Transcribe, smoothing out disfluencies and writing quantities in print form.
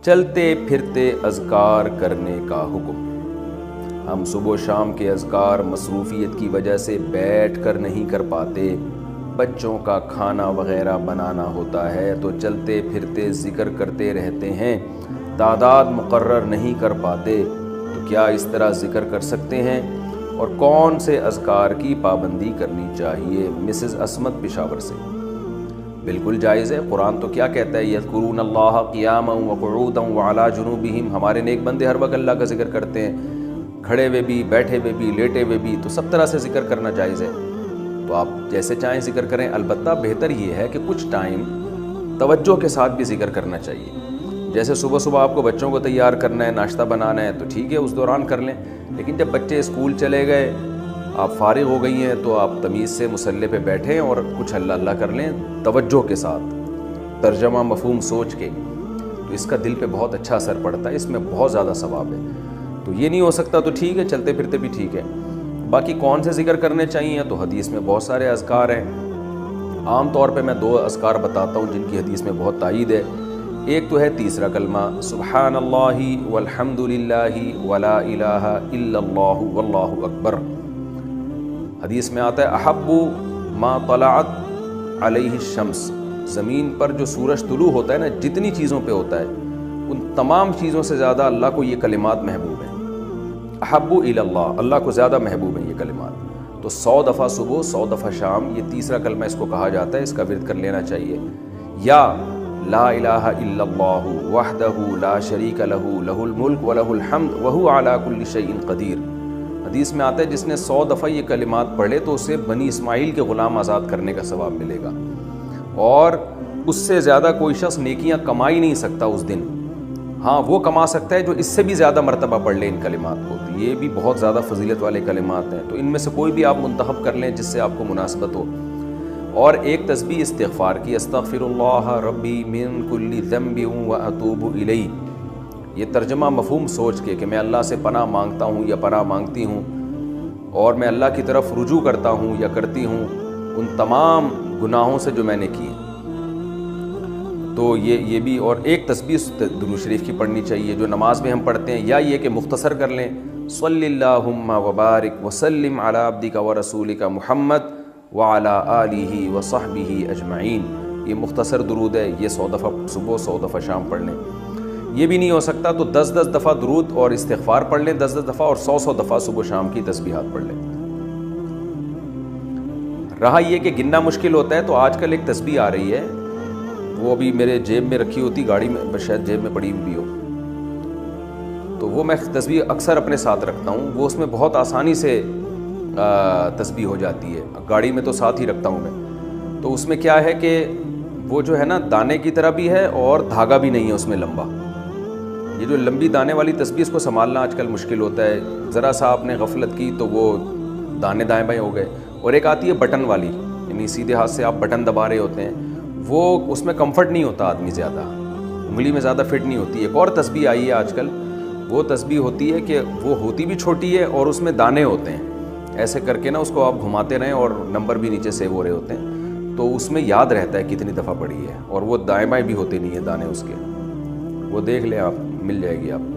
چلتے پھرتے اذکار کرنے کا حکم۔ ہم صبح و شام کے اذکار مصروفیت کی وجہ سے بیٹھ کر نہیں کر پاتے، بچوں کا کھانا وغیرہ بنانا ہوتا ہے تو چلتے پھرتے ذکر کرتے رہتے ہیں، تعداد مقرر نہیں کر پاتے، تو کیا اس طرح ذکر کر سکتے ہیں؟ اور کون سے اذکار کی پابندی کرنی چاہیے؟ مسز عصمت پشاور سے۔ بالکل جائز ہے، قرآن تو کیا کہتا ہے، یذکرون اللہ قیاما وقعودا وعلی جنوبہم، ہمارے نیک بندے ہر وقت اللہ کا ذکر کرتے ہیں، کھڑے ہوئے بھی، بیٹھے ہوئے بھی، لیٹے ہوئے بھی، تو سب طرح سے ذکر کرنا جائز ہے، تو آپ جیسے چاہیں ذکر کریں۔ البتہ بہتر یہ ہے کہ کچھ ٹائم توجہ کے ساتھ بھی ذکر کرنا چاہیے۔ جیسے صبح صبح آپ کو بچوں کو تیار کرنا ہے، ناشتہ بنانا ہے، تو ٹھیک ہے اس دوران کر لیں، لیکن جب بچے اسکول چلے گئے، آپ فارغ ہو گئی ہیں، تو آپ تمیز سے مصلی پہ بیٹھیں اور کچھ اللہ اللہ کر لیں توجہ کے ساتھ، ترجمہ مفہوم سوچ کے، تو اس کا دل پہ بہت اچھا اثر پڑتا ہے، اس میں بہت زیادہ ثواب ہے۔ تو یہ نہیں ہو سکتا تو ٹھیک ہے، چلتے پھرتے بھی ٹھیک ہے۔ باقی کون سے ذکر کرنے چاہیے تو حدیث میں بہت سارے اذکار ہیں، عام طور پہ میں 2 اذکار بتاتا ہوں جن کی حدیث میں بہت تائید ہے۔ ایک تو ہے تیسرا کلمہ سبحان اللہ والحمد للہ ولا الہ الا اللہ واللہ اکبر۔ حدیث میں آتا ہے احب ما طلعت علیہ الشمس، زمین پر جو سورج طلوع ہوتا ہے نا، جتنی چیزوں پہ ہوتا ہے ان تمام چیزوں سے زیادہ اللہ کو یہ کلمات محبوب ہیں۔ احب الی اللہ، اللہ کو زیادہ محبوب ہیں یہ کلمات، تو 100 دفعہ صبح 100 دفعہ شام یہ تیسرا کلمہ اس کو کہا جاتا ہے، اس کا ورد کر لینا چاہیے۔ یا لا الہ الا اللہ وحدہ لا شریک لہ لہ الملک ولہ الحمد وہو علی کل شیء قدیر۔ حدیث میں آتا ہے جس نے 100 دفعہ یہ کلمات پڑھ لے تو اسے بنی اسماعیل کے غلام آزاد کرنے کا ثواب ملے گا، اور اس سے زیادہ کوئی شخص نیکیاں کما ہی نہیں سکتا اس دن۔ ہاں وہ کما سکتا ہے جو اس سے بھی زیادہ مرتبہ پڑھ لے ان کلمات کو، تو یہ بھی بہت زیادہ فضیلت والے کلمات ہیں، تو ان میں سے کوئی بھی آپ منتخب کر لیں جس سے آپ کو مناسبت ہو۔ اور ایک تسبیح استغفار کی، استغفر اللہ ربی من کل ذنب واتوب الیہ، یہ ترجمہ مفہوم سوچ کے کہ میں اللہ سے پناہ مانگتا ہوں یا پناہ مانگتی ہوں، اور میں اللہ کی طرف رجوع کرتا ہوں یا کرتی ہوں ان تمام گناہوں سے جو میں نے کیے، تو یہ بھی۔ اور ایک تسبیح درود شریف کی پڑھنی چاہیے جو نماز میں ہم پڑھتے ہیں، یا یہ کہ مختصر کر لیں صلی اللہم وبارک وسلم علی عبدک ورسولک محمد وعلی آلہ وصحبہ اجمعین، یہ مختصر درود ہے، یہ 100 دفعہ صبح 100 دفعہ شام پڑھ لیں۔ یہ بھی نہیں ہو سکتا تو 10 دفعہ درود اور استغفار پڑھ لیں 10 دفعہ، اور 100 دفعہ صبح شام کی تسبیحات پڑھ لیں۔ رہا یہ کہ گننا مشکل ہوتا ہے تو آج کل ایک تسبیح آ رہی ہے، وہ ابھی میرے جیب میں رکھی ہوتی، گاڑی میں شاید جیب میں پڑی بھی ہو، تو وہ میں تسبیح اکثر اپنے ساتھ رکھتا ہوں، وہ اس میں بہت آسانی سے تسبیح ہو جاتی ہے، گاڑی میں تو ساتھ ہی رکھتا ہوں میں۔ تو اس میں کیا ہے کہ وہ جو ہے نا دانے کی طرح بھی ہے اور دھاگا بھی نہیں ہے اس میں لمبا، یہ جو لمبی دانے والی تسبیح اس کو سنبھالنا آج کل مشکل ہوتا ہے، ذرا سا آپ نے غفلت کی تو وہ دانے دائیں بائیں ہو گئے۔ اور ایک آتی ہے بٹن والی، یعنی سیدھے ہاتھ سے آپ بٹن دبا رہے ہوتے ہیں، وہ اس میں کمفرٹ نہیں ہوتا آدمی، زیادہ انگلی میں زیادہ فٹ نہیں ہوتی ہے۔ ایک اور تسبیح آئی ہے آج کل، وہ تسبیح ہوتی ہے کہ وہ ہوتی بھی چھوٹی ہے اور اس میں دانے ہوتے ہیں، ایسے کر کے نا اس کو آپ گھماتے رہیں اور نمبر بھی نیچے سیو ہو رہے ہوتے ہیں، تو اس میں یاد رہتا ہے کتنی دفعہ پڑھی ہے، اور وہ دائیں بائیں بھی ہوتے نہیں ہیں دانے اس کے، وہ دیکھ لیں آپ، مل جائے گی آپ کو۔